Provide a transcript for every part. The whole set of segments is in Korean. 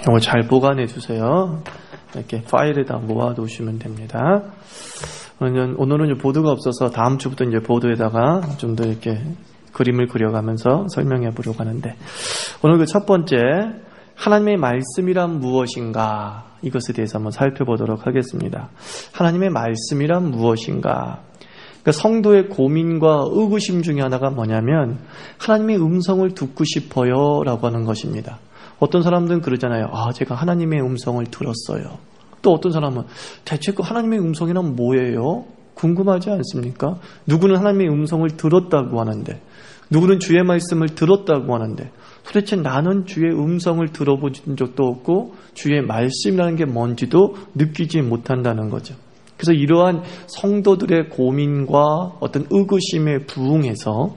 이거 잘 보관해 주세요. 이렇게 파일에다 모아 놓으시면 됩니다. 오늘은 보드가 없어서 다음 주부터 이제 보드에다가 좀 더 이렇게 그림을 그려가면서 설명해 보려고 하는데, 오늘 그 첫 번째, 하나님의 말씀이란 무엇인가? 이것에 대해서 한번 살펴보도록 하겠습니다. 하나님의 말씀이란 무엇인가? 그러니까 성도의 고민과 의구심 중에 하나가 뭐냐면, 하나님의 음성을 듣고 싶어요 라고 하는 것입니다. 어떤 사람들은 그러잖아요. 제가 하나님의 음성을 들었어요. 또 어떤 사람은 대체 그 하나님의 음성이란 뭐예요? 궁금하지 않습니까? 누구는 하나님의 음성을 들었다고 하는데, 누구는 주의 말씀을 들었다고 하는데, 도대체 나는 주의 음성을 들어본 적도 없고 주의 말씀이라는 게 뭔지도 느끼지 못한다는 거죠. 그래서 이러한 성도들의 고민과 어떤 의구심에 부응해서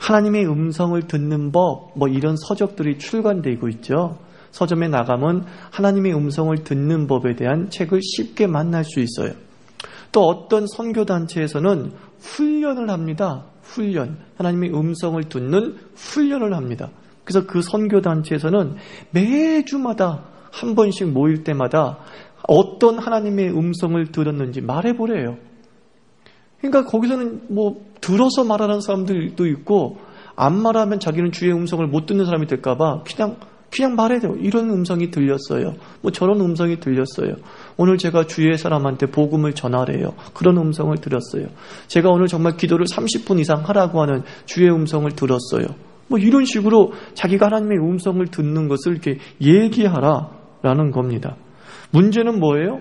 하나님의 음성을 듣는 법, 이런 서적들이 출간되고 있죠. 서점에 나가면 하나님의 음성을 듣는 법에 대한 책을 쉽게 만날 수 있어요. 또 어떤 선교단체에서는 훈련을 합니다. 훈련. 하나님의 음성을 듣는 훈련을 합니다. 그래서 그 선교단체에서는 매주마다 한 번씩 모일 때마다 어떤 하나님의 음성을 들었는지 말해보래요. 그러니까 거기서는 들어서 말하는 사람들도 있고, 안 말하면 자기는 주의 음성을 못 듣는 사람이 될까봐 그냥 말해요. 이런 음성이 들렸어요. 저런 음성이 들렸어요. 오늘 제가 주위의 사람한테 복음을 전하래요. 그런 음성을 들었어요. 제가 오늘 정말 기도를 30분 이상 하라고 하는 주의 음성을 들었어요. 이런 식으로 자기가 하나님의 음성을 듣는 것을 이렇게 얘기하라라는 겁니다. 문제는 뭐예요?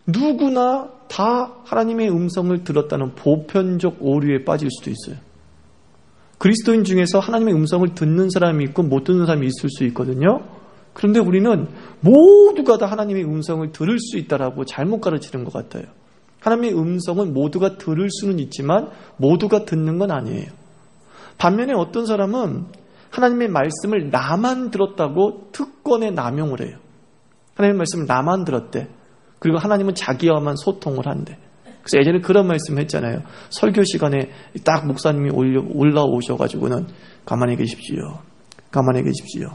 누구나 다 하나님의 음성을 들었다는 보편적 오류에 빠질 수도 있어요. 그리스도인 중에서 하나님의 음성을 듣는 사람이 있고 못 듣는 사람이 있을 수 있거든요. 그런데 우리는 모두가 다 하나님의 음성을 들을 수 있다라고 잘못 가르치는 것 같아요. 하나님의 음성은 모두가 들을 수는 있지만 모두가 듣는 건 아니에요. 반면에 어떤 사람은 하나님의 말씀을 나만 들었다고 특권에 남용을 해요. 하나님의 말씀을 나만 들었대. 그리고 하나님은 자기와만 소통을 한대. 그래서 예전에 그런 말씀 했잖아요. 설교 시간에 딱 목사님이 올라오셔가지고는 가만히 계십시오. 가만히 계십시오.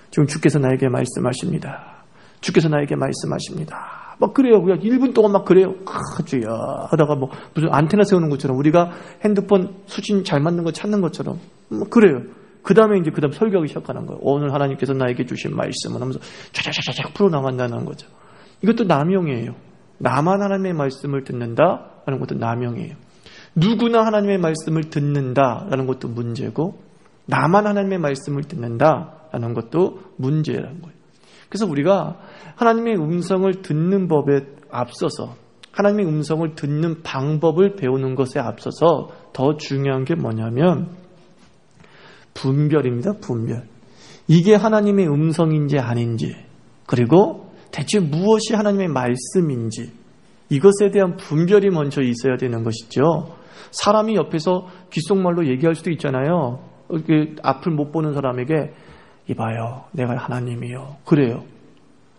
지금 주께서 나에게 말씀하십니다. 주께서 나에게 말씀하십니다. 그래요. 그냥 1분 동안 그래요. 주여 하다가 무슨 안테나 세우는 것처럼, 우리가 핸드폰 수신 잘 맞는 거 찾는 것처럼 그래요. 그 다음에 설교하기 시작하는 거예요. 오늘 하나님께서 나에게 주신 말씀은 하면서 쫙쫙쫙쫙 풀어나간다는 거죠. 이것도 남용이에요. 나만 하나님의 말씀을 듣는다라는 것도 남용이에요. 누구나 하나님의 말씀을 듣는다라는 것도 문제고, 나만 하나님의 말씀을 듣는다라는 것도 문제라는 거예요. 그래서 우리가 하나님의 음성을 듣는 법에 앞서서, 하나님의 음성을 듣는 방법을 배우는 것에 앞서서 더 중요한 게 뭐냐면 분별입니다. 분별. 이게 하나님의 음성인지 아닌지, 그리고 대체 무엇이 하나님의 말씀인지, 이것에 대한 분별이 먼저 있어야 되는 것이죠. 사람이 옆에서 귓속말로 얘기할 수도 있잖아요. 앞을 못 보는 사람에게 이봐요, 내가 하나님이요. 그래요.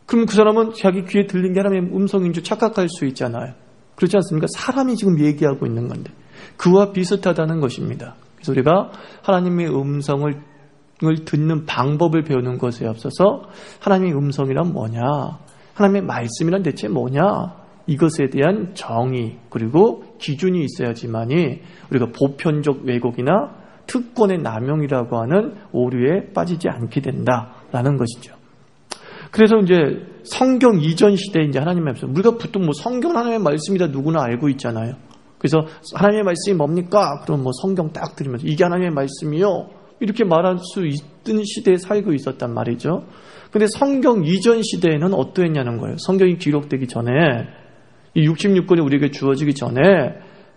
그럼 그 사람은 자기 귀에 들린 게 하나님의 음성인 줄 착각할 수 있잖아요. 그렇지 않습니까? 사람이 지금 얘기하고 있는 건데 그와 비슷하다는 것입니다. 그래서 우리가 하나님의 음성을 듣는 방법을 배우는 것에 앞서서 하나님의 음성이란 뭐냐, 하나님의 말씀이란 대체 뭐냐, 이것에 대한 정의 그리고 기준이 있어야지만이 우리가 보편적 왜곡이나 특권의 남용이라고 하는 오류에 빠지지 않게 된다라는 것이죠. 그래서 이제 성경 이전 시대에 이제 하나님의 말씀, 우리가 보통 성경은 하나님의 말씀이다 누구나 알고 있잖아요. 그래서 하나님의 말씀이 뭡니까? 그럼 성경 딱 들으면서 이게 하나님의 말씀이요, 이렇게 말할 수 있던 시대에 살고 있었단 말이죠. 근데 성경 이전 시대에는 어떠했냐는 거예요. 성경이 기록되기 전에, 이 66권이 우리에게 주어지기 전에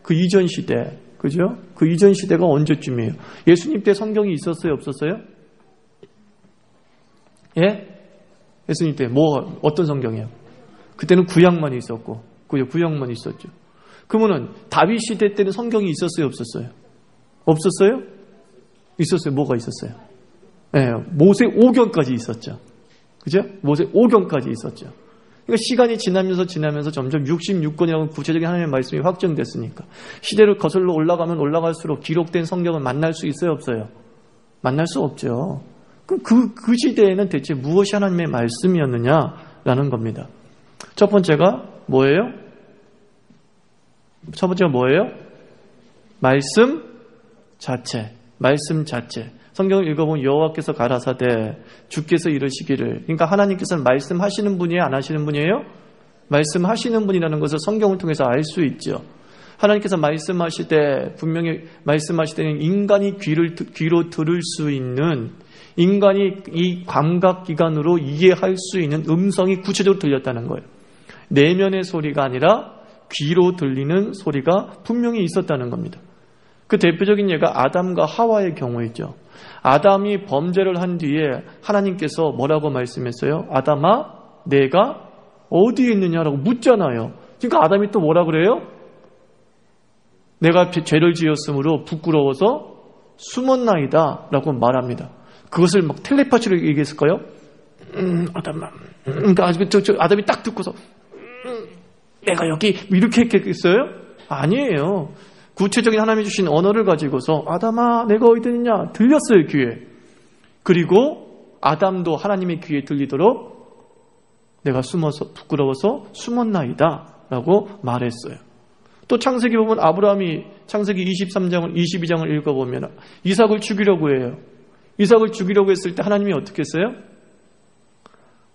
그 이전 시대, 그죠? 그 이전 시대가 언제쯤이에요? 예수님 때 성경이 있었어요? 없었어요? 예? 예수님 때 어떤 성경이에요? 그때는 구약만 있었고, 그죠? 구약만 있었죠. 그러면은 다윗 시대 때는 성경이 있었어요? 없었어요? 없었어요? 있었어요. 뭐가 있었어요? 네, 모세 오경까지 있었죠. 그죠? 모세 오경까지 있었죠. 그러니까 시간이 지나면서 점점 66권이라는 구체적인 하나님의 말씀이 확정됐으니까 시대를 거슬러 올라가면 올라갈수록 기록된 성경을 만날 수 있어요? 없어요? 만날 수 없죠. 그 시대에는 대체 무엇이 하나님의 말씀이었느냐라는 겁니다. 첫 번째가 뭐예요? 첫 번째가 뭐예요? 말씀 자체. 성경을 읽어보면 여호와께서 가라사대 주께서 이르시기를. 그러니까 하나님께서는 말씀하시는 분이에요? 안 하시는 분이에요? 말씀하시는 분이라는 것을 성경을 통해서 알 수 있죠. 하나님께서 말씀하실 때 분명히 말씀하실 때는 인간이 귀로 들을 수 있는, 인간이 이 감각기관으로 이해할 수 있는 음성이 구체적으로 들렸다는 거예요. 내면의 소리가 아니라 귀로 들리는 소리가 분명히 있었다는 겁니다. 그 대표적인 예가 아담과 하와의 경우이죠. 아담이 범죄를 한 뒤에 하나님께서 뭐라고 말씀했어요? 아담아, 내가 어디에 있느냐라고 묻잖아요. 그러니까 아담이 또 뭐라 그래요? 내가 죄를 지었으므로 부끄러워서 숨었나이다 라고 말합니다. 그것을 막 텔레파시로 얘기했을까요? 아담아. 그러니까 아담이 딱 듣고서 내가 여기 이렇게 했겠어요? 아니에요. 구체적인 하나님이 주신 언어를 가지고서 아담아 내가 어디 있느냐 들렸어요, 귀에. 그리고 아담도 하나님의 귀에 들리도록 내가 숨어서 부끄러워서 숨었나이다 라고 말했어요. 또 창세기 보면 아브라함이 창세기 22장을 읽어보면 이삭을 죽이려고 해요. 이삭을 죽이려고 했을 때 하나님이 어떻게 했어요?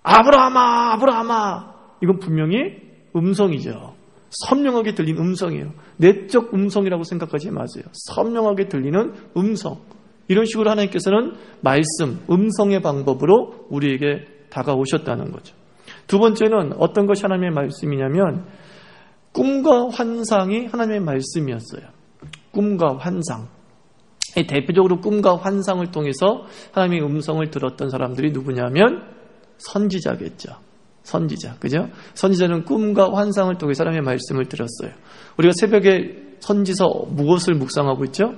아브라함아, 아브라함아. 이건 분명히 음성이죠. 선명하게 들린 음성이에요. 내적 음성이라고 생각하지 마세요. 선명하게 들리는 음성. 이런 식으로 하나님께서는 말씀, 음성의 방법으로 우리에게 다가오셨다는 거죠. 두 번째는 어떤 것이 하나님의 말씀이냐면 꿈과 환상이 하나님의 말씀이었어요. 꿈과 환상. 대표적으로 꿈과 환상을 통해서 하나님의 음성을 들었던 사람들이 누구냐면 선지자겠죠. 선지자, 그죠? 선지자는 꿈과 환상을 통해서 하나님의 말씀을 들었어요. 우리가 새벽에 선지서 무엇을 묵상하고 있죠?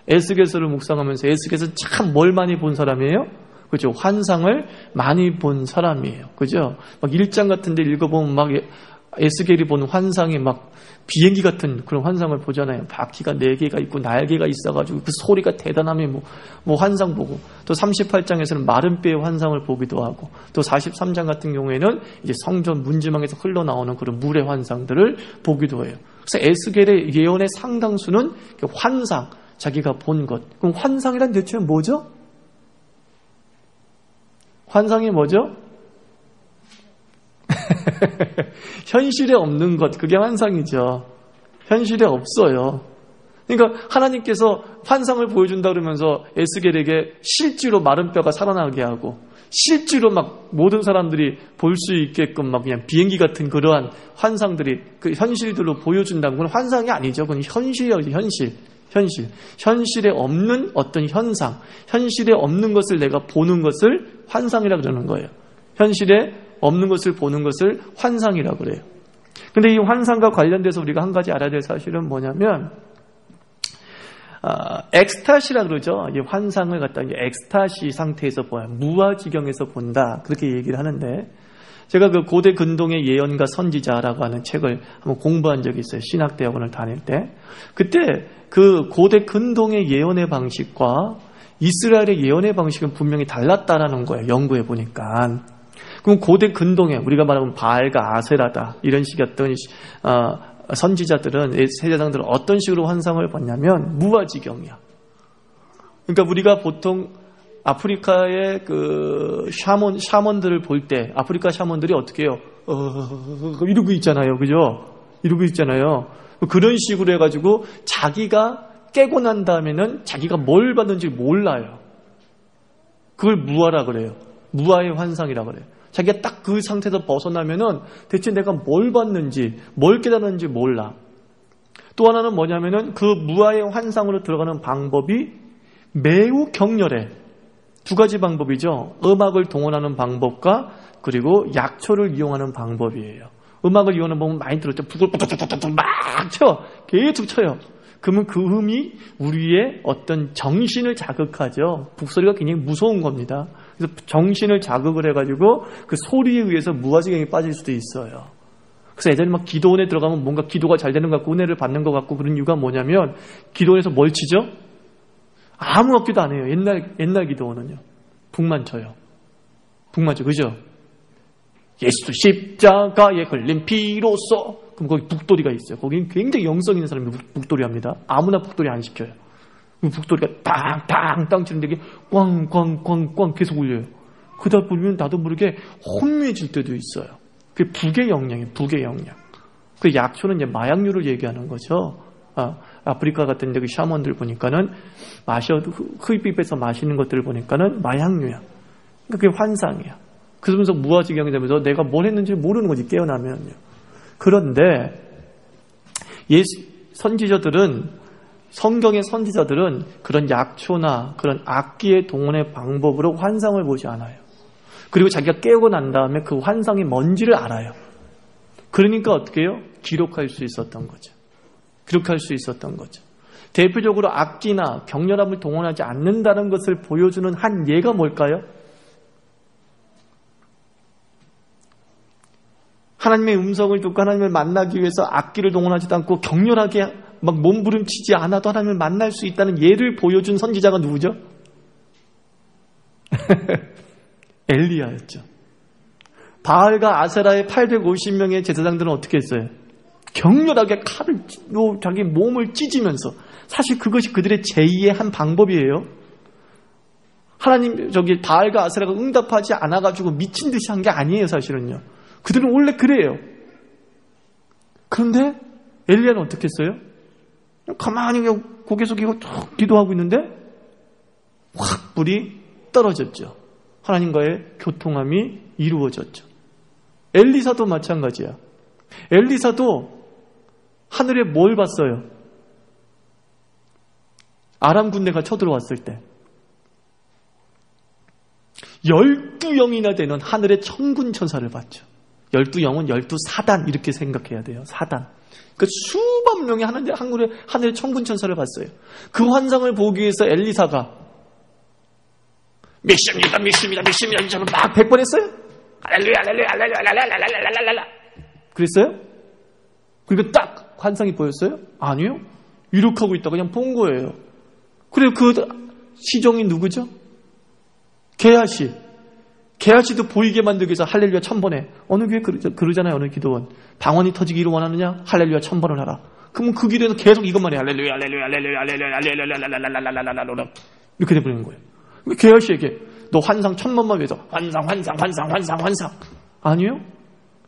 에스겔서를 묵상하면서 에스겔서 참 뭘 많이 본 사람이에요? 그죠? 환상을 많이 본 사람이에요. 그죠? 막 1장 같은 데 읽어보면 막 에스겔이 본 환상이 막 비행기 같은 그런 환상을 보잖아요. 바퀴가 4개가 있고 날개가 있어가지고 그 소리가 대단하며 뭐 환상 보고, 또 38장에서는 마른 뼈의 환상을 보기도 하고, 또 43장 같은 경우에는 이제 성전 문지방에서 흘러나오는 그런 물의 환상들을 보기도 해요. 그래서 에스겔의 예언의 상당수는 환상, 자기가 본 것. 그럼 환상이란 대체 뭐죠? 환상이 뭐죠? 현실에 없는 것, 그게 환상이죠. 현실에 없어요. 그러니까 하나님께서 환상을 보여준다 그러면서 에스겔에게 실제로 마른 뼈가 살아나게 하고, 실제로 막 모든 사람들이 볼 수 있게끔 막 그냥 비행기 같은 그러한 환상들이 그 현실들로 보여준다는 건 환상이 아니죠. 그건 현실이에요. 현실에 없는 어떤 현상, 현실에 없는 것을 내가 보는 것을 환상이라고 그러는 거예요. 현실에 없는 것을 보는 것을 환상이라고 그래요. 근데 이 환상과 관련돼서 우리가 한 가지 알아야 될 사실은 뭐냐면, 엑스타시라고 그러죠. 이 환상을 갖다 엑스타시 상태에서 보아, 무아지경에서 본다. 그렇게 얘기를 하는데, 제가 그 고대 근동의 예언가 선지자라고 하는 책을 한번 공부한 적이 있어요. 신학대학원을 다닐 때. 그때 그 고대 근동의 예언의 방식과 이스라엘의 예언의 방식은 분명히 달랐다라는 거예요. 연구해 보니까. 그럼 고대 근동에 우리가 말하면 바알과 아세라다 이런 식이었던 선지자들은, 세자장들은 어떤 식으로 환상을 봤냐면 무아지경이야. 그러니까 우리가 보통 아프리카의 그 샤먼들을 볼 때 아프리카 샤먼들이 어떻게 해요? 이러고 있잖아요. 그죠? 이러고 있잖아요. 그런 식으로 해가지고 자기가 깨고 난 다음에는 자기가 뭘 봤는지 몰라요. 그걸 무아라 그래요. 무아의 환상이라 그래요. 자기가 딱 그 상태에서 벗어나면은 대체 내가 뭘 봤는지, 뭘 깨달았는지 몰라. 또 하나는 뭐냐면은 그 무아의 환상으로 들어가는 방법이 매우 격렬해. 두 가지 방법이죠. 음악을 동원하는 방법과 그리고 약초를 이용하는 방법이에요. 음악을 이용하는 방법은 많이 들었죠. 북을 막 쳐. 계속 쳐요. 그러면 그 음이 우리의 어떤 정신을 자극하죠. 북소리가 굉장히 무서운 겁니다. 그래서 정신을 자극을 해가지고 그 소리에 의해서 무아지경에 빠질 수도 있어요. 그래서 예전에 막 기도원에 들어가면 뭔가 기도가 잘 되는 것 같고 은혜를 받는 것 같고, 그런 이유가 뭐냐면 기도원에서 뭘 치죠? 아무 악기도 안 해요. 옛날 기도원은요. 북만 쳐요. 북만 쳐, 그죠? 예수 십자가에 흘린 피로써. 그럼 거기 북돌이가 있어요. 거기는 굉장히 영성 있는 사람이 북돌이 합니다. 아무나 북돌이 안 시켜요. 북돌이가 땅땅땅 치는데 이게 꽝꽝꽝꽝 계속 울려요. 그러다 보면 나도 모르게 혼미해질 때도 있어요. 그게 북의 영향이에요. 북의 영향. 그 약초는 이제 마약류를 얘기하는 거죠. 아프리카 같은 데 그 샤먼들 보니까는 흡입해서 마시는 것들을 보니까는 마약류야. 그게 환상이야. 그러면서 무아지경이 되면서 내가 뭘 했는지 모르는 거지, 깨어나면요. 그런데 성경의 선지자들은 그런 약초나 그런 악기의 동원의 방법으로 환상을 보지 않아요. 그리고 자기가 깨우고 난 다음에 그 환상이 뭔지를 알아요. 그러니까 어떻게 해요? 기록할 수 있었던 거죠. 기록할 수 있었던 거죠. 대표적으로 악기나 격렬함을 동원하지 않는다는 것을 보여주는 한 예가 뭘까요? 하나님의 음성을 듣고 하나님을 만나기 위해서 악기를 동원하지도 않고 격렬하게 막 몸부림치지 않아도 하나님을 만날 수 있다는 예를 보여준 선지자가 누구죠? 엘리야였죠. 바알과 아세라의 850명의 제사장들은 어떻게 했어요? 격렬하게 칼을 자기 몸을 찢으면서, 사실 그것이 그들의 제2의 한 방법이에요. 하나님 바알과 아세라가 응답하지 않아가지고 미친 듯이 한 게 아니에요. 사실은요. 그들은 원래 그래요. 그런데 엘리야는 어떻게 했어요? 가만히 고개 숙이고 쭉 기도하고 있는데 확 불이 떨어졌죠. 하나님과의 교통함이 이루어졌죠. 엘리사도 마찬가지야. 엘리사도 하늘에 뭘 봤어요? 아람 군대가 쳐들어왔을 때 12영이나 되는 하늘의 천군 천사를 봤죠. 12영은 12사단 이렇게 생각해야 돼요. 사단. 그 수만 명의 하늘의 천군 천사를 봤어요. 그 환상을 보기 위해서 엘리사가 믿습니다 막 100번 했어요? 할렐루야 할렐루야 할렐루야 할렐루야 그랬어요? 그리고 딱 환상이 보였어요? 아니요. 이룩하고 있다가 그냥 본 거예요. 그리고 그 시종이 누구죠? 게하시도 보이게 만들기 위해서 할렐루야 1000번 해. 어느 교회 그러잖아요. 어느 기도원. 방언이 터지기를 원하느냐? 할렐루야 1000번을 하라. 그러면 그 기도에서 계속 이것만 해. 할렐루야 할렐루야 할렐루야 할렐루야 할렐루야 이렇게 돼버리는 거예요. 게하시에게 너 환상 1000번만 위해서 환상 아니요?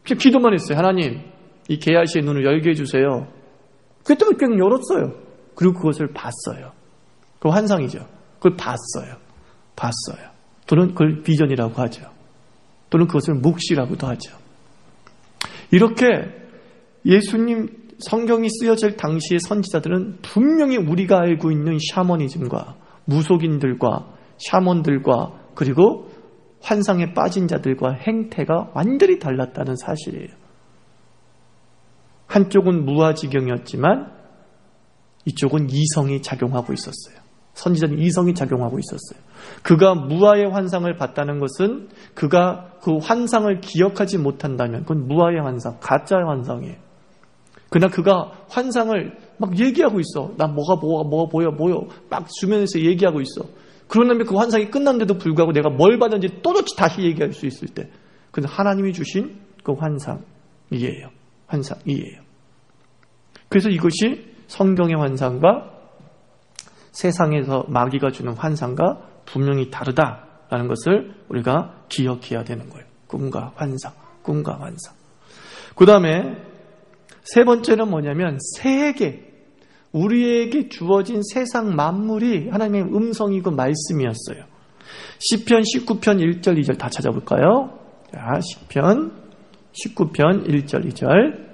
그냥 기도만 했어요. 하나님 이 게하시의 눈을 열게 해주세요. 그랬더니 그냥 열었어요. 그리고 그것을 봤어요. 그 환상이죠. 그걸 봤어요. 또는 그걸 비전이라고 하죠. 또는 그것을 묵시라고도 하죠. 이렇게 예수님 성경이 쓰여질 당시의 선지자들은 분명히 우리가 알고 있는 샤머니즘과 무속인들과 샤먼들과 그리고 환상에 빠진 자들과 행태가 완전히 달랐다는 사실이에요. 한쪽은 무아지경이었지만 이쪽은 이성이 작용하고 있었어요. 선지자는 이성이 작용하고 있었어요. 그가 무아의 환상을 봤다는 것은 그가 그 환상을 기억하지 못한다면 그건 무아의 환상, 가짜의 환상이에요. 그러나 그가 환상을 막 얘기하고 있어. 나 뭐가 보여 막 주변에서 얘기하고 있어. 그런 다음에 그 환상이 끝났는데도 불구하고 내가 뭘 봤는지 또다시 다시 얘기할 수 있을 때 그건 하나님이 주신 그 환상이에요. 그래서 이것이 성경의 환상과 세상에서 마귀가 주는 환상과 분명히 다르다라는 것을 우리가 기억해야 되는 거예요. 꿈과 환상. 그 다음에 세 번째는 뭐냐면 세계, 우리에게 주어진 세상 만물이 하나님의 음성이고 말씀이었어요. 시편 19편 1절 2절 다 찾아볼까요? 자, 시편 19편 1절 2절.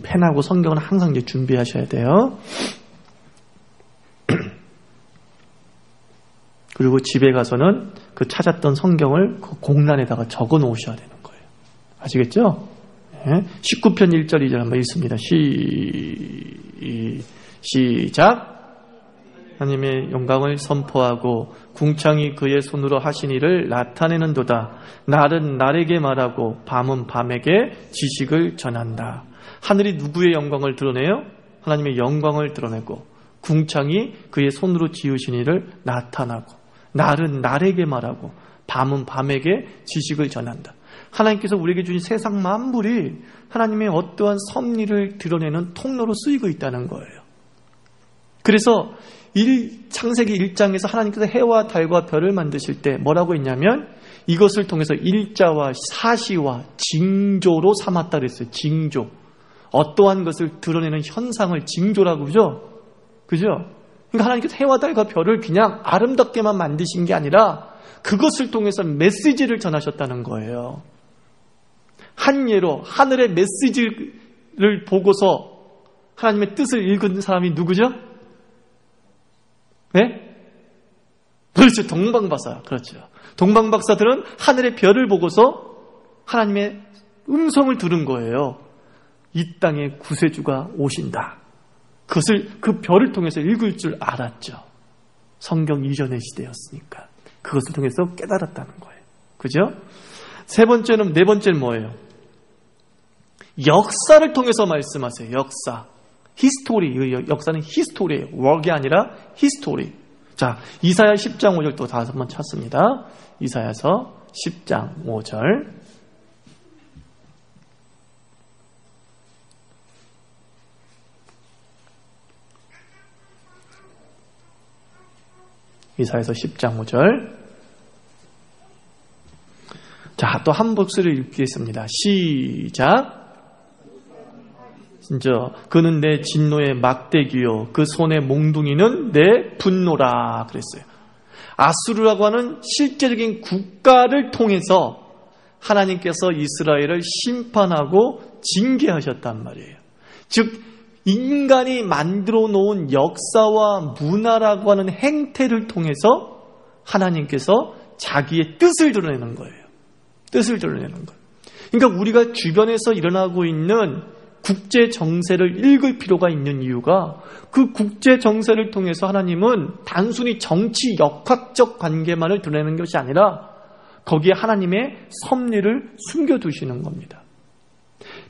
펜하고 성경은 항상 이제 준비하셔야 돼요. 그리고 집에 가서는 그 찾았던 성경을 그 공란에다가 적어 놓으셔야 되는 거예요. 아시겠죠? 19편 1절 2절 한번 읽습니다. 시작. 하나님의 영광을 선포하고 궁창이 그의 손으로 하신 일을 나타내는도다. 날은 날에게 말하고 밤은 밤에게 지식을 전한다. 하늘이 누구의 영광을 드러내요? 하나님의 영광을 드러내고 궁창이 그의 손으로 지으신 이를 나타나고 날은 날에게 말하고 밤은 밤에게 지식을 전한다. 하나님께서 우리에게 주신 세상 만물이 하나님의 어떠한 섭리를 드러내는 통로로 쓰이고 있다는 거예요. 그래서 창세기 1장에서 하나님께서 해와 달과 별을 만드실 때 뭐라고 했냐면 이것을 통해서 일자와 사시와 징조로 삼았다 그랬어요. 징조. 어떠한 것을 드러내는 현상을 징조라고 그러죠? 그죠? 그러니까 하나님께서 해와 달과 별을 그냥 아름답게만 만드신 게 아니라 그것을 통해서 메시지를 전하셨다는 거예요. 한 예로 하늘의 메시지를 보고서 하나님의 뜻을 읽은 사람이 누구죠? 네? 그렇죠. 동방박사. 그렇죠. 동방박사들은 하늘의 별을 보고서 하나님의 음성을 들은 거예요. 이 땅에 구세주가 오신다. 그것을 그 별을 통해서 읽을 줄 알았죠. 성경 이전의 시대였으니까. 그것을 통해서 깨달았다는 거예요. 그죠? 네 번째는 뭐예요? 역사를 통해서 말씀하세요. 역사. 히스토리. 역사는 히스토리예요. 웍이 아니라 히스토리. 자, 이사야 10장 5절 또 다시 한번 찾습니다. 이사야서 10장 5절. 이사야서 10장 5절. 자, 또 한 목소리를 읽겠습니다. 시작. 그는 내 진노의 막대기요 그 손의 몽둥이는 내 분노라 그랬어요. 아수르라고 하는 실제적인 국가를 통해서 하나님께서 이스라엘을 심판하고 징계하셨단 말이에요. 즉 인간이 만들어 놓은 역사와 문화라고 하는 행태를 통해서 하나님께서 자기의 뜻을 드러내는 거예요. 뜻을 드러내는 거예요. 그러니까 우리가 주변에서 일어나고 있는 국제 정세를 읽을 필요가 있는 이유가 그 국제 정세를 통해서 하나님은 단순히 정치 역학적 관계만을 드러내는 것이 아니라 거기에 하나님의 섭리를 숨겨두시는 겁니다.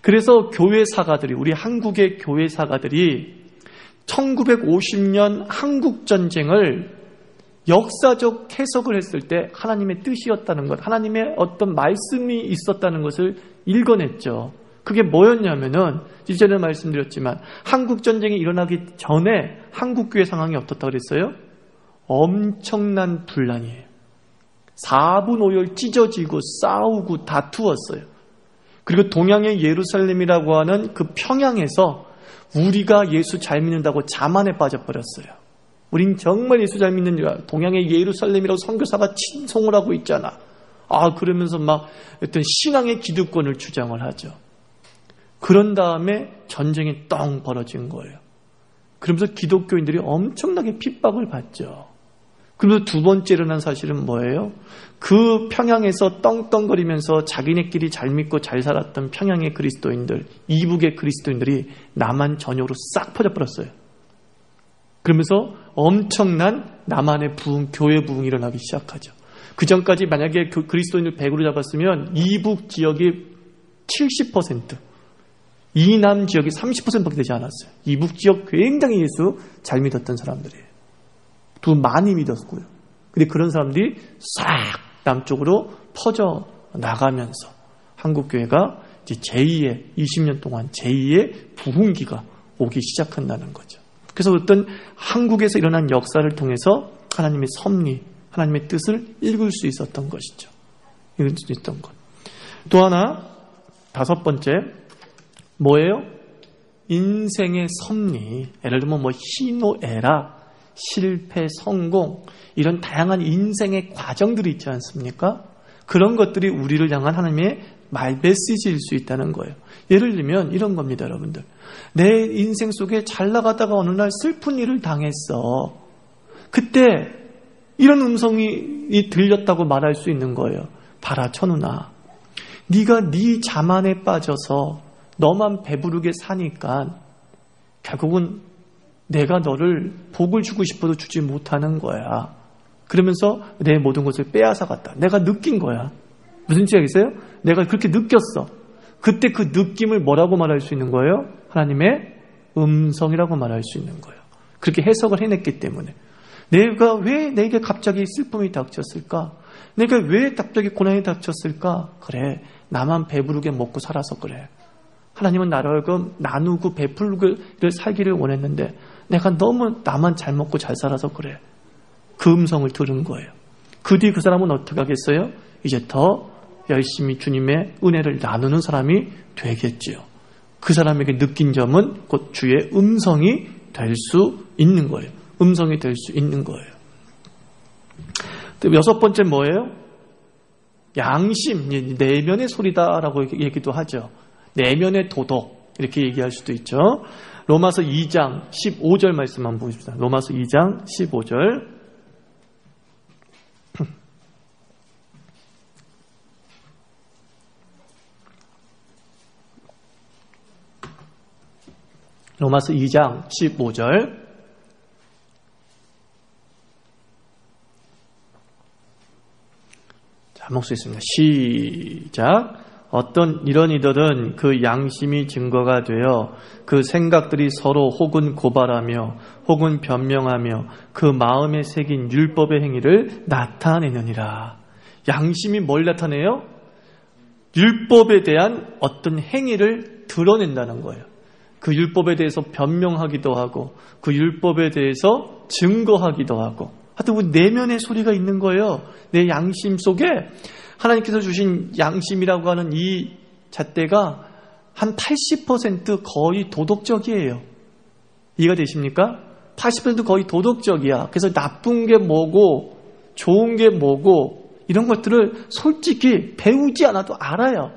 그래서 교회 사가들이, 우리 한국의 교회 사가들이 1950년 한국전쟁을 역사적 해석을 했을 때 하나님의 뜻이었다는 것, 하나님의 어떤 말씀이 있었다는 것을 읽어냈죠. 그게 뭐였냐면은 이전에 말씀드렸지만 한국전쟁이 일어나기 전에 한국교회 상황이 어떻다고 그랬어요? 엄청난 분란이에요. 4분 5열 찢어지고 싸우고 다투었어요. 그리고 동양의 예루살렘이라고 하는 그 평양에서 우리가 예수 잘 믿는다고 자만에 빠져버렸어요. 우린 정말 예수 잘 믿는 줄 알아. 동양의 예루살렘이라고 선교사가 친송을 하고 있잖아. 그러면서 막 어떤 신앙의 기득권을 주장을 하죠. 그런 다음에 전쟁이 똥 벌어진 거예요. 그러면서 기독교인들이 엄청나게 핍박을 받죠. 그러면서 두 번째 일어난 사실은 뭐예요? 그 평양에서 떵떵거리면서 자기네끼리 잘 믿고 잘 살았던 평양의 그리스도인들, 이북의 그리스도인들이 남한 전역으로 싹 퍼져버렸어요. 그러면서 엄청난 남한의 부흥, 교회 부흥이 일어나기 시작하죠. 그 전까지 만약에 그리스도인을 100으로 잡았으면 이북 지역이 70%, 이남 지역이 30%밖에 되지 않았어요. 이북 지역 굉장히 예수 잘 믿었던 사람들이에요. 또 많이 믿었고요. 근데 그런 사람들이 싹 남쪽으로 퍼져 나가면서 한국교회가 이제 제2의 20년 동안 제2의 부흥기가 오기 시작한다는 거죠. 그래서 어떤 한국에서 일어난 역사를 통해서 하나님의 섭리, 하나님의 뜻을 읽을 수 있었던 것이죠. 읽을 수 있었던 것. 또 하나, 다섯 번째, 뭐예요? 인생의 섭리. 예를 들면 희노애락, 실패, 성공, 이런 다양한 인생의 과정들이 있지 않습니까? 그런 것들이 우리를 향한 하나님의 메시지일 수 있다는 거예요. 예를 들면 이런 겁니다, 여러분들. 내 인생 속에 잘 나가다가 어느 날 슬픈 일을 당했어. 그때 이런 음성이 들렸다고 말할 수 있는 거예요. 봐라, 천우나. 네가 네 자만에 빠져서 너만 배부르게 사니까 결국은 내가 너를 복을 주고 싶어도 주지 못하는 거야. 그러면서 내 모든 것을 빼앗아갔다. 내가 느낀 거야. 무슨 뜻이 알겠어요? 내가 그렇게 느꼈어. 그때 그 느낌을 뭐라고 말할 수 있는 거예요? 하나님의 음성이라고 말할 수 있는 거예요. 그렇게 해석을 해냈기 때문에. 내가 왜 내게 갑자기 슬픔이 닥쳤을까? 내가 왜 갑자기 고난이 닥쳤을까? 그래, 나만 배부르게 먹고 살아서 그래. 하나님은 나를 나누고 베풀고 살기를 원했는데 내가 너무 나만 잘 먹고 잘 살아서 그래. 그 음성을 들은 거예요. 그 뒤 그 사람은 어떻게 하겠어요? 이제 더 열심히 주님의 은혜를 나누는 사람이 되겠지요. 그 사람에게 느낀 점은 곧 주의 음성이 될 수 있는 거예요. 음성이 될 수 있는 거예요. 여섯 번째 뭐예요? 양심, 내면의 소리다라고 얘기도 하죠. 내면의 도덕, 이렇게 얘기할 수도 있죠. 로마서 2장 15절 말씀 한번 보십시다. 로마서 2장 15절. 로마서 2장 15절. 자, 한번 수 있습니다. 시작. 어떤 이런 이들은 그 양심이 증거가 되어 그 생각들이 서로 혹은 고발하며 혹은 변명하며 그 마음에 새긴 율법의 행위를 나타내느니라. 양심이 뭘 나타내요? 율법에 대한 어떤 행위를 드러낸다는 거예요. 그 율법에 대해서 변명하기도 하고 그 율법에 대해서 증거하기도 하고, 하여튼 그 내면의 소리가 있는 거예요. 내 양심 속에 하나님께서 주신 양심이라고 하는 이 잣대가 한 80% 거의 도덕적이에요. 이해가 되십니까? 80% 거의 도덕적이야. 그래서 나쁜 게 뭐고 좋은 게 뭐고 이런 것들을 솔직히 배우지 않아도 알아요.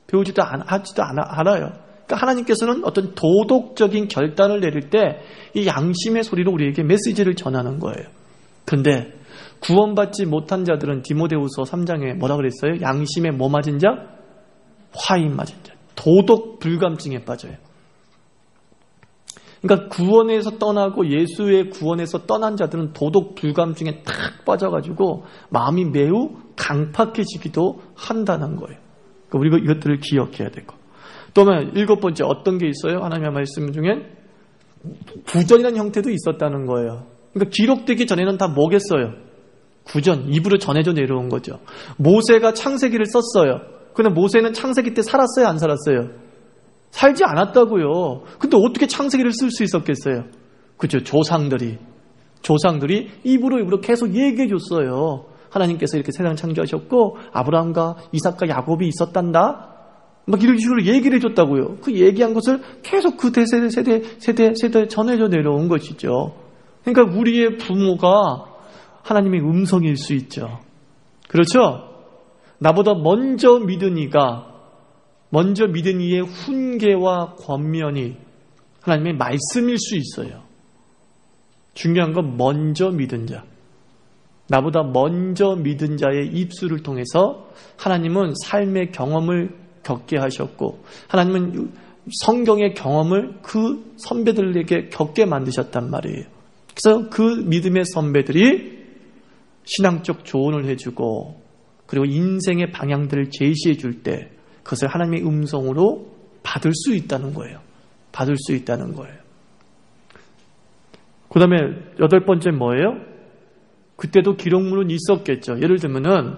배우지도 하지도 알아요. 그러니까 하나님께서는 어떤 도덕적인 결단을 내릴 때 이 양심의 소리로 우리에게 메시지를 전하는 거예요. 그런데 구원받지 못한 자들은 디모데후서 3장에 뭐라 그랬어요? 양심에 뭐 맞은 자? 화인 맞은 자. 도덕 불감증에 빠져요. 그러니까 구원에서 떠나고 예수의 구원에서 떠난 자들은 도덕 불감증에 탁 빠져가지고 마음이 매우 강팍해지기도 한다는 거예요. 그러니까 우리가 이것들을 기억해야 되고. 또 7번째 어떤 게 있어요? 하나님의 말씀 중엔 구전이라는 형태도 있었다는 거예요. 그러니까 기록되기 전에는 다 뭐겠어요? 구전, 입으로 전해져 내려온 거죠. 모세가 창세기를 썼어요. 근데 모세는 창세기 때 살았어요? 안 살았어요? 살지 않았다고요. 근데 어떻게 창세기를 쓸 수 있었겠어요? 그죠? 조상들이 입으로 계속 얘기해 줬어요. 하나님께서 이렇게 세상을 창조하셨고 아브라함과 이삭과 야곱이 있었단다. 막 이런 식으로 얘기를 해줬다고요. 그 얘기한 것을 계속 그 세대 전해져 내려온 것이죠. 그러니까 우리의 부모가 하나님의 음성일 수 있죠. 그렇죠? 나보다 먼저 믿은 이의 훈계와 권면이 하나님의 말씀일 수 있어요. 중요한 건 먼저 믿은 자. 나보다 먼저 믿은 자의 입술을 통해서 하나님은 삶의 경험을 겪게 하셨고 하나님은 성경의 경험을 그 선배들에게 겪게 만드셨단 말이에요. 그래서 그 믿음의 선배들이 신앙적 조언을 해주고 그리고 인생의 방향들을 제시해 줄 때 그것을 하나님의 음성으로 받을 수 있다는 거예요. 받을 수 있다는 거예요. 그 다음에 8번째 뭐예요? 그때도 기록물은 있었겠죠. 예를 들면은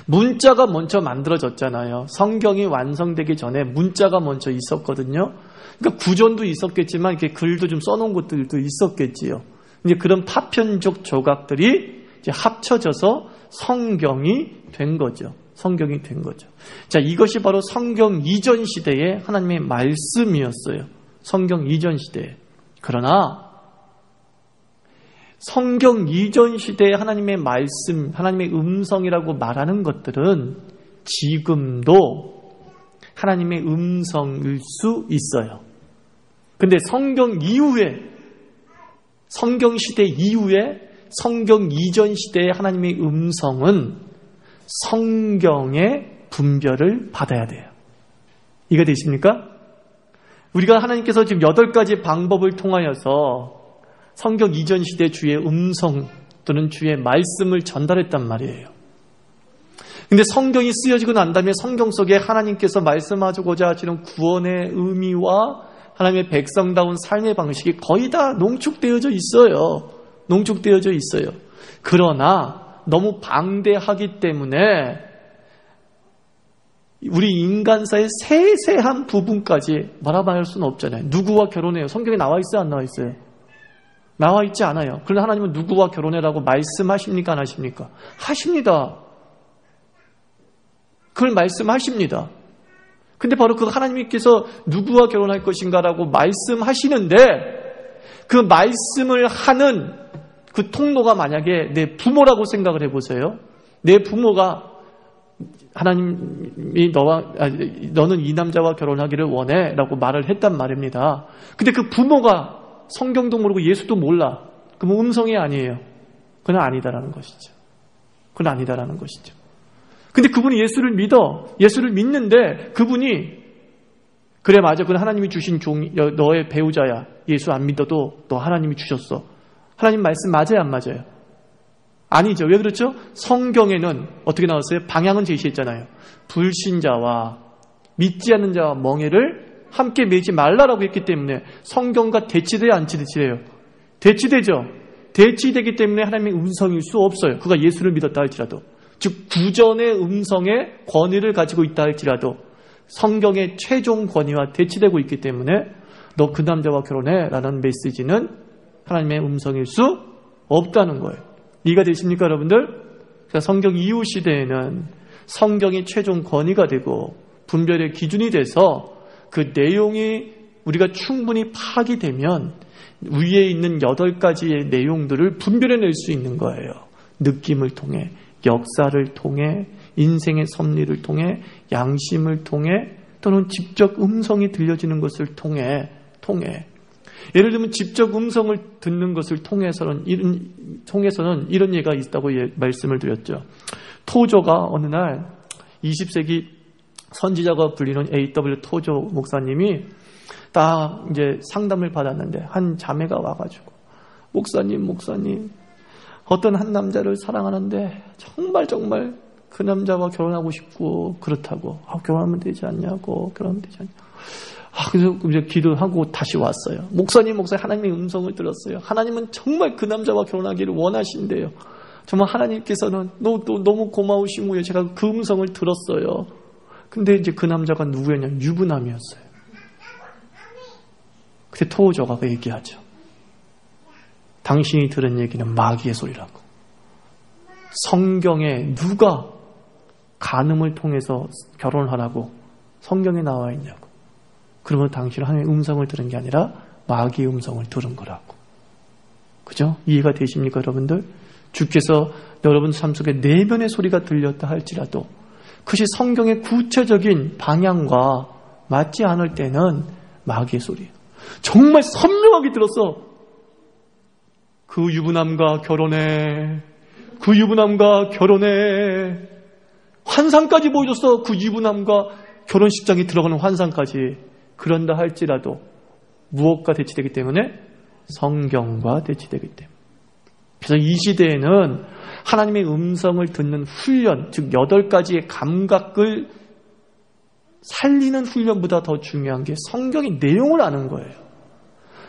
문자가 먼저 만들어졌잖아요. 성경이 완성되기 전에 문자가 먼저 있었거든요. 그러니까 구전도 있었겠지만 이렇게 글도 좀 써놓은 것들도 있었겠지요. 이제 그런 파편적 조각들이 이제 합쳐져서 성경이 된 거죠. 성경이 된 거죠. 자, 이것이 바로 성경 이전 시대의 하나님의 말씀이었어요. 성경 이전 시대에. 그러나 성경 이전 시대의 하나님의 말씀, 하나님의 음성이라고 말하는 것들은 지금도 하나님의 음성일 수 있어요. 근데 성경 이후에, 성경 시대 이후에 성경 이전 시대의 하나님의 음성은 성경의 분별을 받아야 돼요. 이해가 되십니까? 우리가 하나님께서 지금 8가지 방법을 통하여서 성경 이전 시대 주의 음성 또는 주의 말씀을 전달했단 말이에요. 근데 성경이 쓰여지고 난 다음에 성경 속에 하나님께서 말씀하고자 하시는 구원의 의미와 하나님의 백성다운 삶의 방식이 거의 다 농축되어져 있어요. 농축되어져 있어요. 그러나 너무 방대하기 때문에 우리 인간사의 세세한 부분까지 말할 수는 없잖아요. 누구와 결혼해요? 성경에 나와 있어요? 안 나와 있어요? 나와 있지 않아요. 그런데 하나님은 누구와 결혼해라고 말씀하십니까? 안 하십니까? 하십니다. 그걸 말씀하십니다. 근데 바로 그 하나님께서 누구와 결혼할 것인가라고 말씀하시는데 그 말씀을 하는 그 통로가 만약에 내 부모라고 생각을 해보세요. 내 부모가 하나님이 너는 이 남자와 결혼하기를 원해 라고 말을 했단 말입니다. 근데 그 부모가 성경도 모르고 예수도 몰라. 그럼 음성이 아니에요. 그건 아니다라는 것이죠. 그건 아니다라는 것이죠. 근데 그분이 예수를 믿어. 예수를 믿는데 그분이 그래 맞아. 그건 하나님이 주신 너의 배우자야. 예수 안 믿어도 너 하나님이 주셨어. 하나님 말씀 맞아요? 안 맞아요? 아니죠. 왜 그렇죠? 성경에는 어떻게 나왔어요? 방향은 제시했잖아요. 불신자와 믿지 않는 자와 멍에를 함께 매지 말라라고 했기 때문에 성경과 대치돼요? 안 대치돼요? 대치되죠. 대치되기 때문에 하나님의 음성일 수 없어요. 그가 예수를 믿었다 할지라도. 즉 구전의 음성의 권위를 가지고 있다 할지라도 성경의 최종 권위와 대치되고 있기 때문에 너 그 남자와 결혼해 라는 메시지는 하나님의 음성일 수 없다는 거예요. 이해가 되십니까 여러분들? 그러니까 성경 이후 시대에는 성경이 최종 권위가 되고 분별의 기준이 돼서 그 내용이 우리가 충분히 파악이 되면 위에 있는 8가지의 내용들을 분별해낼 수 있는 거예요. 느낌을 통해, 역사를 통해, 인생의 섭리를 통해, 양심을 통해, 또는 직접 음성이 들려지는 것을 통해 예를 들면 직접 음성을 듣는 것을 통해서는 이런 예가 있다고 말씀을 드렸죠. 토조가 어느 날 20세기 선지자가 불리는 A.W. 토조 목사님이 딱 이제 상담을 받았는데 한 자매가 와가지고 목사님 어떤 한 남자를 사랑하는데 정말 그 남자와 결혼하고 싶고 그렇다고 결혼하면 되지 않냐고 결혼하면 되지 않냐고 그래서 이제 기도하고 다시 왔어요. 목사님 하나님의 음성을 들었어요. 하나님은 정말 그 남자와 결혼하기를 원하신대요. 정말 하나님께서는 너무 고마우시고요. 제가 그 음성을 들었어요. 근데 이제 그 남자가 누구였냐면 유부남이었어요. 그때 토호조가 얘기하죠. 당신이 들은 얘기는 마귀의 소리라고. 성경에 누가 간음을 통해서 결혼하라고 성경에 나와 있냐고. 그러면 당신은 하나님의 음성을 들은 게 아니라 마귀의 음성을 들은 거라고. 그죠? 이해가 되십니까 여러분들? 주께서 여러분 삶 속에 내면의 소리가 들렸다 할지라도 그것이 성경의 구체적인 방향과 맞지 않을 때는 마귀의 소리예요. 정말 선명하게 들었어. 그 유부남과 결혼해. 환상까지 보여줬어. 그 유부남과 결혼식장에 들어가는 환상까지. 그런다 할지라도 무엇과 대치되기 때문에? 성경과 대치되기 때문에. 그래서 이 시대에는 하나님의 음성을 듣는 훈련, 즉 8가지의 감각을 살리는 훈련보다 더 중요한 게 성경의 내용을 아는 거예요.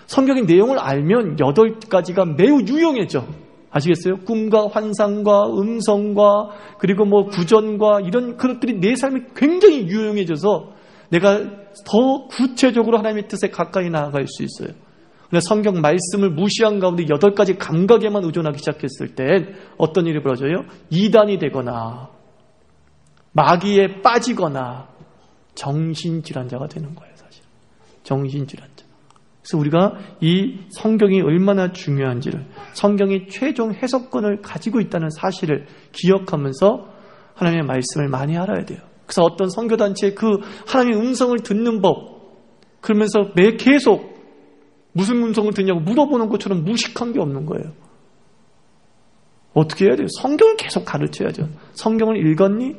성경의 내용을 알면 8가지가 매우 유용해져. 아시겠어요? 꿈과 환상과 음성과 그리고 구전과 이런 것들이 내 삶에 굉장히 유용해져서 내가 더 구체적으로 하나님의 뜻에 가까이 나아갈 수 있어요. 근데 성경 말씀을 무시한 가운데 8가지 감각에만 의존하기 시작했을 때 어떤 일이 벌어져요? 이단이 되거나 마귀에 빠지거나 정신질환자가 되는 거예요, 사실. 정신질환자. 그래서 우리가 이 성경이 얼마나 중요한지를, 성경이 최종 해석권을 가지고 있다는 사실을 기억하면서 하나님의 말씀을 많이 알아야 돼요. 그래서 어떤 선교단체의 그 하나님의 음성을 듣는 법, 그러면서 계속 무슨 음성을 듣냐고 물어보는 것처럼 무식한 게 없는 거예요. 어떻게 해야 돼요? 성경을 계속 가르쳐야죠. 성경을 읽었니?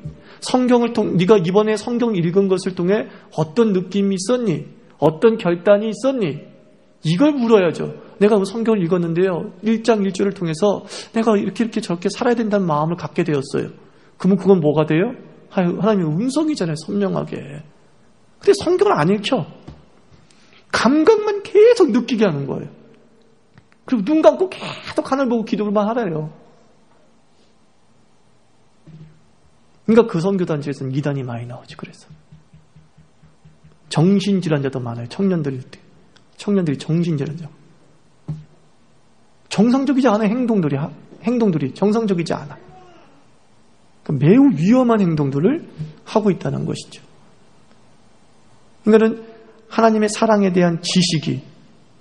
네가 이번에 성경 읽은 것을 통해 어떤 느낌이 있었니? 어떤 결단이 있었니? 이걸 물어야죠. 내가 성경을 읽었는데요. 1장 1절을 통해서 내가 이렇게 저렇게 살아야 된다는 마음을 갖게 되었어요. 그러면 그건 뭐가 돼요? 하나님의 음성이잖아요. 선명하게. 근데 성경을 안 읽혀. 감각만 계속 느끼게 하는 거예요. 그리고 눈 감고 계속 하늘 보고 기도만 하래요. 그러니까 그 선교단체에서는 이단이 많이 나오지. 그래서 정신질환자도 많아요. 청년들이 정신질환자. 정상적이지 않은 행동들이 정상적이지 않아. 그러니까 매우 위험한 행동들을 하고 있다는 것이죠. 그러니까는 하나님의 사랑에 대한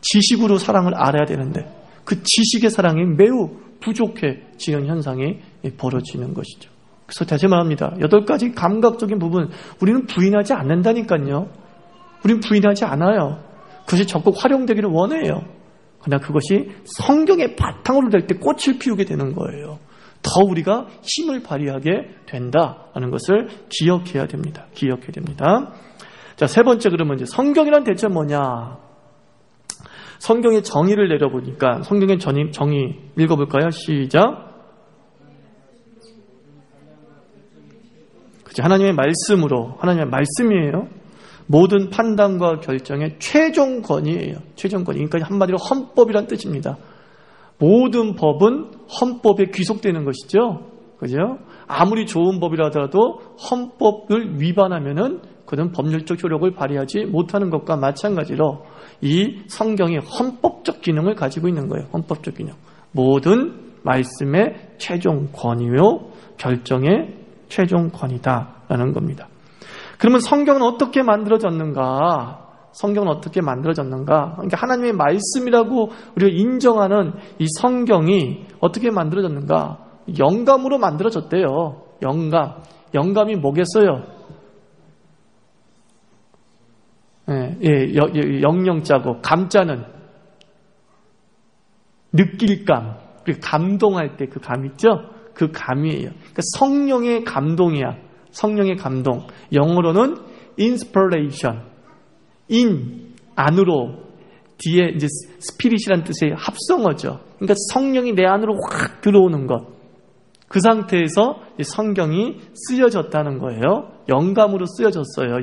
지식으로 사랑을 알아야 되는데 그 지식의 사랑이 매우 부족해지는 현상이 벌어지는 것이죠. 그래서 다시 말합니다. 8가지 감각적인 부분 우리는 부인하지 않는다니까요. 우리는 부인하지 않아요. 그것이 적극 활용되기를 원해요. 그러나 그것이 성경의 바탕으로 될 때 꽃을 피우게 되는 거예요. 더 우리가 힘을 발휘하게 된다는 것을 기억해야 됩니다. 자, 세 번째, 그러면 이제 성경이란 대체 뭐냐? 성경의 정의를 내려보니까 성경의 정의 읽어볼까요? 시작. 그치, 하나님의 말씀이에요. 모든 판단과 결정의 최종 권위예요. 최종 권위. 그러니까 한마디로 헌법이란 뜻입니다. 모든 법은 헌법에 귀속되는 것이죠. 그죠? 아무리 좋은 법이라 하더라도 헌법을 위반하면은 그는 법률적 효력을 발휘하지 못하는 것과 마찬가지로 이 성경이 헌법적 기능을 가지고 있는 거예요. 헌법적 기능. 모든 말씀의 최종 권위요, 결정의 최종 권위다라는 겁니다. 그러면 성경은 어떻게 만들어졌는가? 그러니까 하나님의 말씀이라고 우리가 인정하는 이 성경이 어떻게 만들어졌는가? 영감으로 만들어졌대요. 영감이 뭐겠어요? 영영자고 감자는 느낄감, 그리고 감동할 때 그 감 있죠? 그 감이에요. 그러니까 성령의 감동이야. 성령의 감동. 영어로는 inspiration. 안으로, 뒤에 이제 spirit이라는 뜻의 합성어죠. 그러니까 성령이 내 안으로 확 들어오는 것. 그 상태에서 성경이 쓰여졌다는 거예요. 영감으로 쓰여졌어요.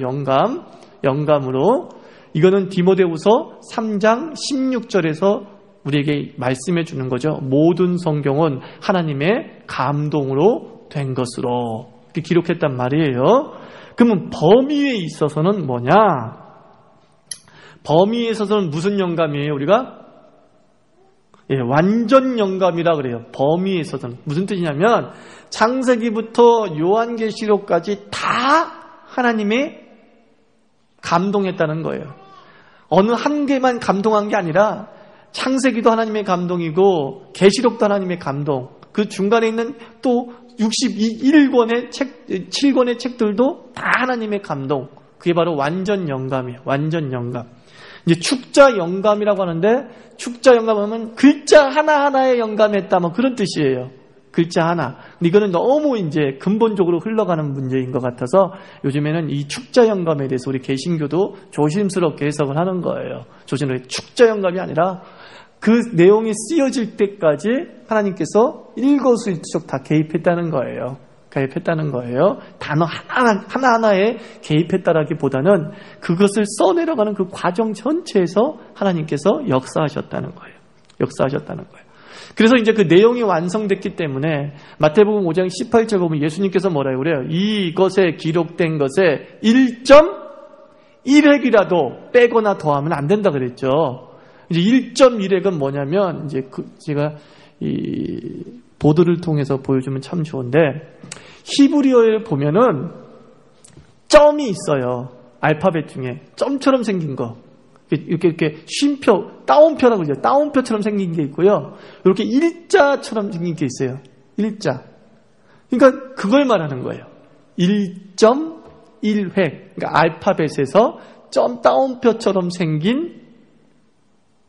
영감으로. 이거는 디모데후서 3장 16절에서 우리에게 말씀해 주는 거죠. 모든 성경은 하나님의 감동으로 된 것으로 이렇게 기록했단 말이에요. 그러면 범위에 있어서는 뭐냐? 범위에 있어서는 무슨 영감이에요? 우리가 완전 영감이라 그래요. 범위에 있어서는 무슨 뜻이냐면 창세기부터 요한계시록까지 다 하나님의 감동했다는 거예요. 어느 한 개만 감동한 게 아니라 창세기도 하나님의 감동이고 계시록도 하나님의 감동, 그 중간에 있는 또 61권의 책, 7권의 책들도 다 하나님의 감동. 그게 바로 완전 영감이에요. 완전 영감. 이제 축자 영감이라고 하는데, 축자 영감하면 글자 하나하나에 영감했다, 뭐 그런 뜻이에요. 글자 하나. 근데 이거는 너무 이제 근본적으로 흘러가는 문제인 것 같아서 요즘에는 이 축자 영감에 대해서 우리 개신교도 조심스럽게 해석을 하는 거예요. 조심스럽게 축자 영감이 아니라 그 내용이 쓰여질 때까지 하나님께서 일거수일투족 다 개입했다는 거예요. 단어 하나하나에 개입했다라기보다는 그것을 써내려가는 그 과정 전체에서 하나님께서 역사하셨다는 거예요. 그래서 이제 그 내용이 완성됐기 때문에 마태복음 5장 18절 보면 예수님께서 뭐라고 그래요? 이것에 기록된 것에 1.1획이라도 빼거나 더하면 안 된다 그랬죠. 이제 1.1획은 뭐냐면 이제 제가 이 보도를 통해서 보여주면 참 좋은데 히브리어에 보면은 점이 있어요. 알파벳 중에 점처럼 생긴 거. 이렇게 쉼표, 따옴표라고 그러죠. 따옴표처럼 생긴 게 있고요. 이렇게 일자처럼 생긴 게 있어요. 일자. 그러니까 그걸 말하는 거예요. 1.1획. 그러니까 알파벳에서 점 따옴표처럼 생긴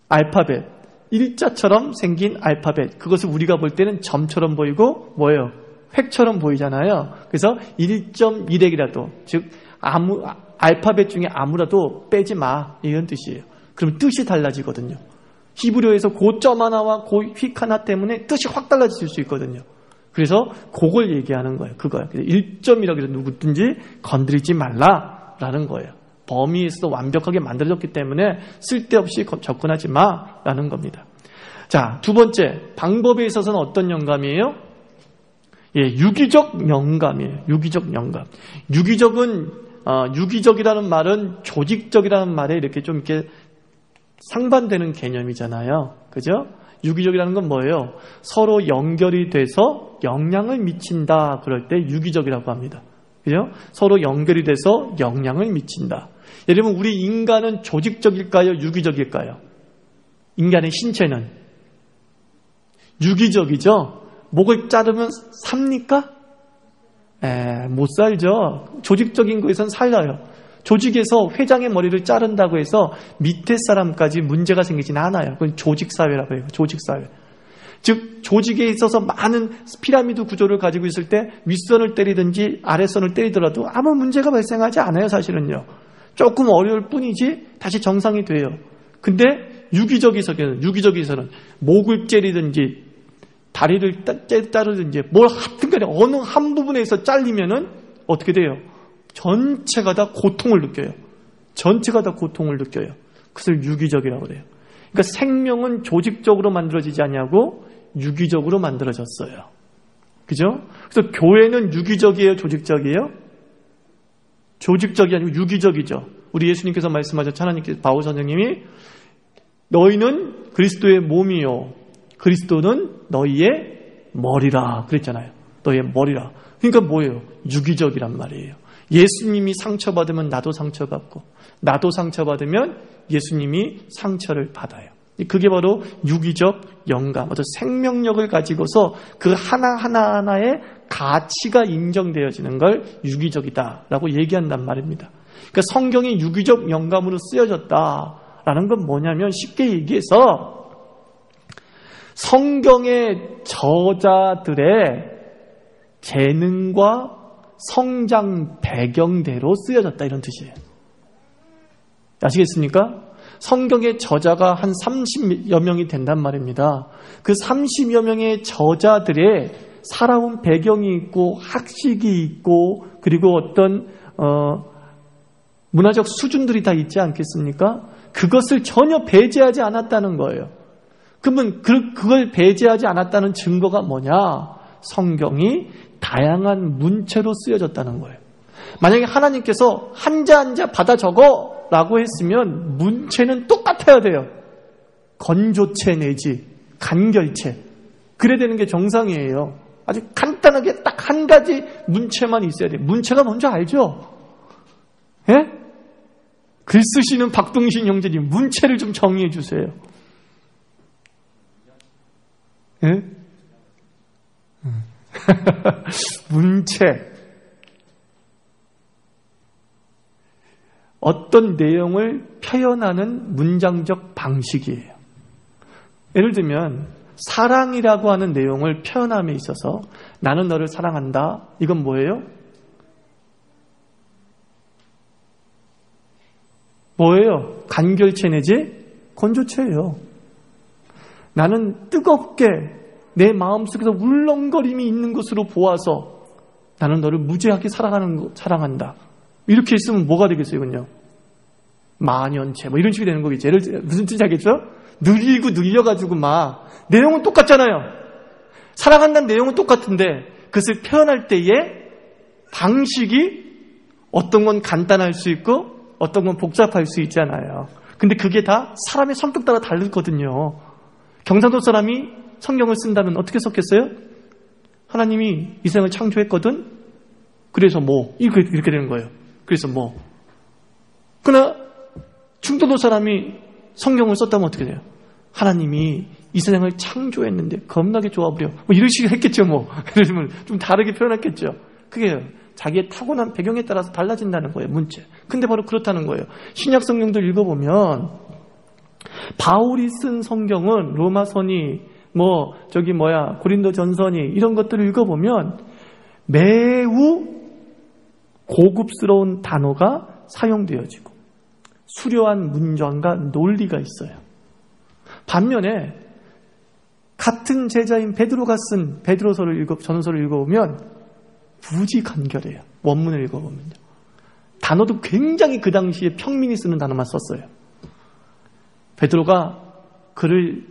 알파벳. 일자처럼 생긴 알파벳. 그것을 우리가 볼 때는 점처럼 보이고 뭐예요? 획처럼 보이잖아요. 그래서 1.1획이라도 즉 알파벳 중에 아무라도 빼지 마, 이런 뜻이에요. 그럼 뜻이 달라지거든요. 히브리어에서 그 점 하나와 그 휙 하나 때문에 뜻이 확 달라질 수 있거든요. 그래서 그걸 얘기하는 거예요. 그거예요. 1점이라고 해서 누구든지 건드리지 말라라는 거예요. 범위에서도 완벽하게 만들어졌기 때문에 쓸데없이 접근하지 마라는 겁니다. 자, 두 번째, 방법에 있어서는 어떤 영감이에요? 유기적 영감이에요. 유기적 영감. 유기적이라는 말은 조직적이라는 말에 이렇게 좀 이렇게 상반되는 개념이잖아요. 그죠? 유기적이라는 건 뭐예요? 서로 연결이 돼서 영향을 미친다. 그럴 때 유기적이라고 합니다. 그죠? 서로 연결이 돼서 영향을 미친다. 예를 들면 우리 인간은 조직적일까요? 유기적일까요? 인간의 신체는 유기적이죠? 목을 자르면 삽니까? 못 살죠. 조직적인 거에선 살아요. 조직에서 회장의 머리를 자른다고 해서 밑에 사람까지 문제가 생기진 않아요. 그건 조직사회라고 해요. 조직사회. 즉 조직에 있어서 많은 피라미드 구조를 가지고 있을 때 윗선을 때리든지 아랫선을 때리더라도 아무 문제가 발생하지 않아요. 사실은요. 조금 어려울 뿐이지 다시 정상이 돼요. 근데 유기적에서는 목을 째리든지 다리를 자르든지 뭘 하든 간에 어느 한 부분에서 잘리면은 어떻게 돼요? 전체가 다 고통을 느껴요. 전체가 다 고통을 느껴요. 그것을 유기적이라고 그래요. 그러니까 생명은 조직적으로 만들어지지 않냐고 유기적으로 만들어졌어요. 그죠? 그래서 교회는 유기적이에요? 조직적이에요? 조직적이 아니고 유기적이죠. 우리 예수님께서 말씀하셨죠. 하나님께서 바울 선생님이 너희는 그리스도의 몸이요. 그리스도는 너희의 머리라 그랬잖아요. 너희의 머리라. 그러니까 뭐예요? 유기적이란 말이에요. 예수님이 상처받으면 나도 상처받고 나도 상처받으면 예수님이 상처를 받아요. 그게 바로 유기적 영감, 어떤 생명력을 가지고서 그 하나하나의 가치가 인정되어지는 걸 유기적이다라고 얘기한단 말입니다. 그러니까 성경이 유기적 영감으로 쓰여졌다라는 건 뭐냐면 쉽게 얘기해서 성경의 저자들의 재능과 성장 배경대로 쓰여졌다 이런 뜻이에요. 아시겠습니까? 성경의 저자가 한 30여 명이 된단 말입니다. 그 30여 명의 저자들의 살아온 배경이 있고 학식이 있고 그리고 어떤 문화적 수준들이 다 있지 않겠습니까? 그것을 전혀 배제하지 않았다는 거예요. 그러면 그걸 배제하지 않았다는 증거가 뭐냐? 성경이 다양한 문체로 쓰여졌다는 거예요. 만약에 하나님께서 한자 한자 받아 적어라고 했으면 문체는 똑같아야 돼요. 건조체 내지 간결체. 그래야 되는 게 정상이에요. 아주 간단하게 딱 한 가지 문체만 있어야 돼요. 문체가 뭔지 알죠? 예? 글 쓰시는 박동신 형제님 문체를 좀 정리해 주세요. 예? 문체. 어떤 내용을 표현하는 문장적 방식이에요. 예를 들면 사랑이라고 하는 내용을 표현함에 있어서 나는 너를 사랑한다. 이건 뭐예요? 뭐예요? 간결체 내지 건조체예요. 나는 뜨겁게 내 마음속에서 울렁거림이 있는 것으로 보아서 나는 너를 무지하게 사랑한다. 이렇게 있으면 뭐가 되겠어요, 이건요? 만연체, 뭐 이런 식이 되는 거겠죠. 예를 들어, 무슨 뜻인지 알겠죠? 느리고 늘려가지고 막, 내용은 똑같잖아요. 사랑한다는 내용은 똑같은데, 그것을 표현할 때의 방식이 어떤 건 간단할 수 있고, 어떤 건 복잡할 수 있잖아요. 근데 그게 다 사람의 성격 따라 다르거든요. 경상도 사람이 성경을 쓴다면 어떻게 썼겠어요? 하나님이 이 세상을 창조했거든? 그래서 뭐, 이렇게 되는 거예요. 그래서 뭐. 그러나 충청도 사람이 성경을 썼다면 어떻게 돼요? 하나님이 이 세상을 창조했는데 겁나게 좋아버려. 뭐 이런 식으로 했겠죠, 뭐. 예를 들면 좀 다르게 표현했겠죠. 그게 자기의 타고난 배경에 따라서 달라진다는 거예요, 문체. 근데 바로 그렇다는 거예요. 신약 성경들 읽어보면 바울이 쓴 성경은 로마서니 고린도 전서니 이런 것들을 읽어보면 매우 고급스러운 단어가 사용되어지고 수려한 문장과 논리가 있어요. 반면에 같은 제자인 베드로가 쓴 전서를 읽어보면 무지 간결해요. 원문을 읽어보면요. 단어도 굉장히 그 당시에 평민이 쓰는 단어만 썼어요. 베드로가 글을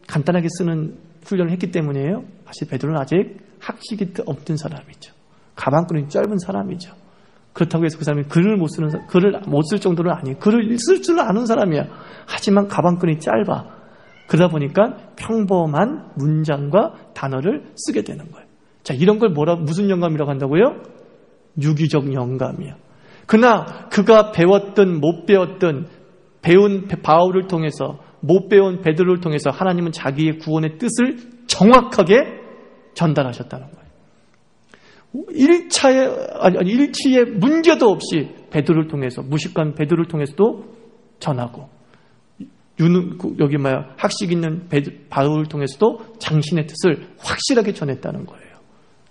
간단하게 쓰는 훈련을 했기 때문이에요. 사실 베드로는 아직 학식이 없는 사람이죠. 가방끈이 짧은 사람이죠. 그렇다고 해서 그 사람이 글을 못 쓸 정도는 아니에요. 글을 쓸 줄 아는 사람이야. 하지만 가방끈이 짧아. 그러다 보니까 평범한 문장과 단어를 쓰게 되는 거예요. 자, 이런 걸 무슨 영감이라고 한다고요? 유기적 영감이야. 그러나 그가 배웠든 못 배웠든 배운 바울을 통해서 못 배운 베드로를 통해서 하나님은 자기의 구원의 뜻을 정확하게 전달하셨다는 거예요. 일치의 문제도 없이 베드로를 통해서, 무식한 베드로를 통해서도 전하고, 여기 학식 있는 바울을 통해서도 당신의 뜻을 확실하게 전했다는 거예요.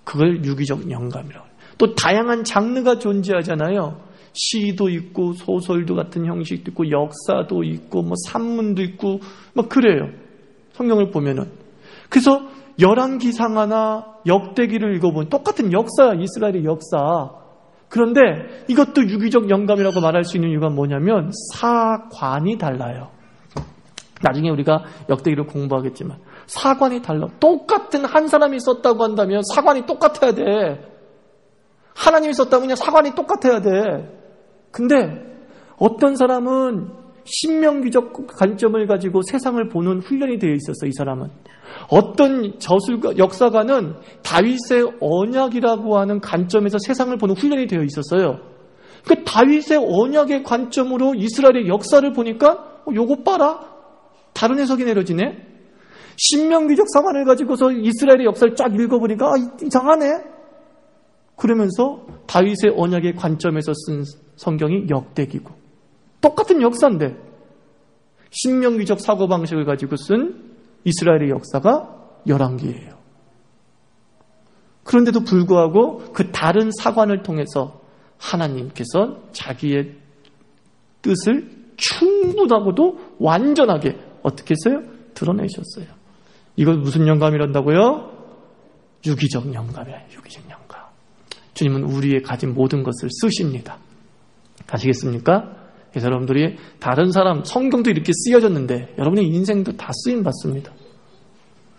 그걸 유기적 영감이라고 해요. 또 다양한 장르가 존재하잖아요. 시도 있고 소설도 같은 형식도 있고 역사도 있고 산문도 있고 그래요. 성경을 보면은. 그래서 열왕기상하나 역대기를 읽어보면 똑같은 역사야. 이스라엘의 역사. 그런데 이것도 유기적 영감이라고 말할 수 있는 이유가 뭐냐면 사관이 달라요. 나중에 우리가 역대기를 공부하겠지만 사관이 달라. 똑같은 한 사람이 썼다고 한다면 사관이 똑같아야 돼. 하나님이 썼다면 그냥 사관이 똑같아야 돼. 근데 어떤 사람은 신명기적 관점을 가지고 세상을 보는 훈련이 되어 있었어. 이 사람은. 어떤 역사가는 다윗의 언약이라고 하는 관점에서 세상을 보는 훈련이 되어 있었어요. 그 다윗의 언약의 관점으로 이스라엘의 역사를 보니까 요거 봐라. 다른 해석이 내려지네. 신명기적 사관을 가지고서 이스라엘의 역사를 쫙 읽어보니까 이상하네. 그러면서 다윗의 언약의 관점에서 쓴 성경이 역대기고 똑같은 역사인데 신명기적 사고방식을 가지고 쓴 이스라엘의 역사가 열왕기예요. 그런데도 불구하고 그 다른 사관을 통해서 하나님께서 자기의 뜻을 충분하고도 완전하게 어떻게 했어요? 드러내셨어요. 이걸 무슨 영감이란다고요? 유기적 영감이에요. 유기적 영감. 주님은 우리의 가진 모든 것을 쓰십니다. 아시겠습니까? 그래서 여러분들이 다른 사람 성경도 이렇게 쓰여졌는데 여러분의 인생도 다 쓰임받습니다.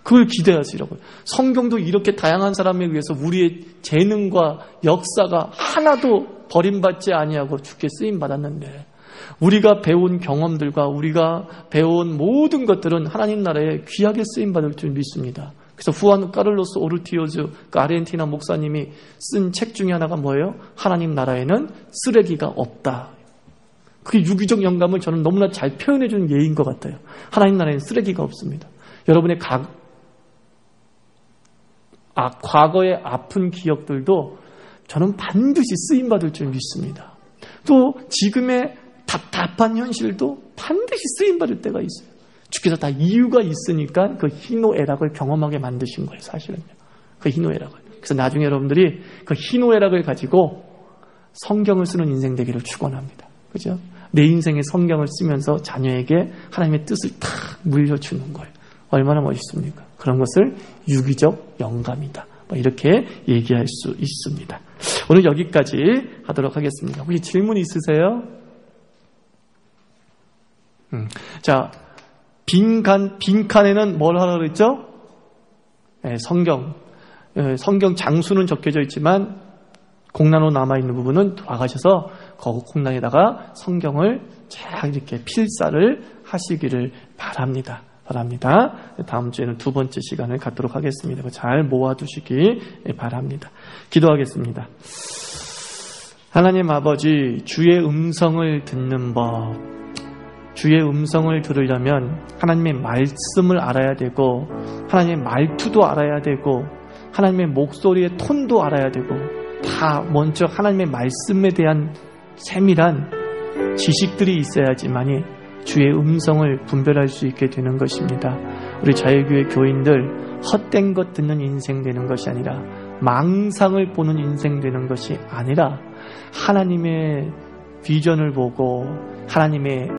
그걸 기대하시라고요. 성경도 이렇게 다양한 사람에 의해서 우리의 재능과 역사가 하나도 버림받지 아니하고 주께 쓰임받았는데 우리가 배운 경험들과 우리가 배운 모든 것들은 하나님 나라에 귀하게 쓰임받을 줄 믿습니다. 그래서 후안 카를로스 오르티오즈 그 아르헨티나 목사님이 쓴 책 중에 하나가 뭐예요? 하나님 나라에는 쓰레기가 없다. 그게 유기적 영감을 저는 너무나 잘 표현해 주는 예인 것 같아요. 하나님 나라에는 쓰레기가 없습니다. 여러분의 과거의 아픈 기억들도 저는 반드시 쓰임받을 줄 믿습니다. 또 지금의 답답한 현실도 반드시 쓰임받을 때가 있어요. 주께서 다 이유가 있으니까 그 희노애락을 경험하게 만드신 거예요. 사실은요. 그 희노애락을. 그래서 나중에 여러분들이 그 희노애락을 가지고 성경을 쓰는 인생 되기를 축원합니다. 그죠? 내 인생의 성경을 쓰면서 자녀에게 하나님의 뜻을 탁 물려주는 거예요. 얼마나 멋있습니까? 그런 것을 유기적 영감이다. 이렇게 얘기할 수 있습니다. 오늘 여기까지 하도록 하겠습니다. 혹시 질문 있으세요? 자, 빈칸에는 뭘 하라고 그랬죠? 네, 성경 장수는 적혀져 있지만 공란으로 남아있는 부분은 돌아가셔서 그 공란에다가 성경을 잘 이렇게 필사를 하시기를 바랍니다. 다음 주에는 두 번째 시간을 갖도록 하겠습니다. 잘 모아두시기 바랍니다. 기도하겠습니다. 하나님 아버지, 주의 음성을 듣는 법, 주의 음성을 들으려면 하나님의 말씀을 알아야 되고 하나님의 말투도 알아야 되고 하나님의 목소리의 톤도 알아야 되고 다 먼저 하나님의 말씀에 대한 세밀한 지식들이 있어야지만이 주의 음성을 분별할 수 있게 되는 것입니다. 우리 자유교회 교인들 헛된 것 듣는 인생 되는 것이 아니라 망상을 보는 인생 되는 것이 아니라 하나님의 비전을 보고 하나님의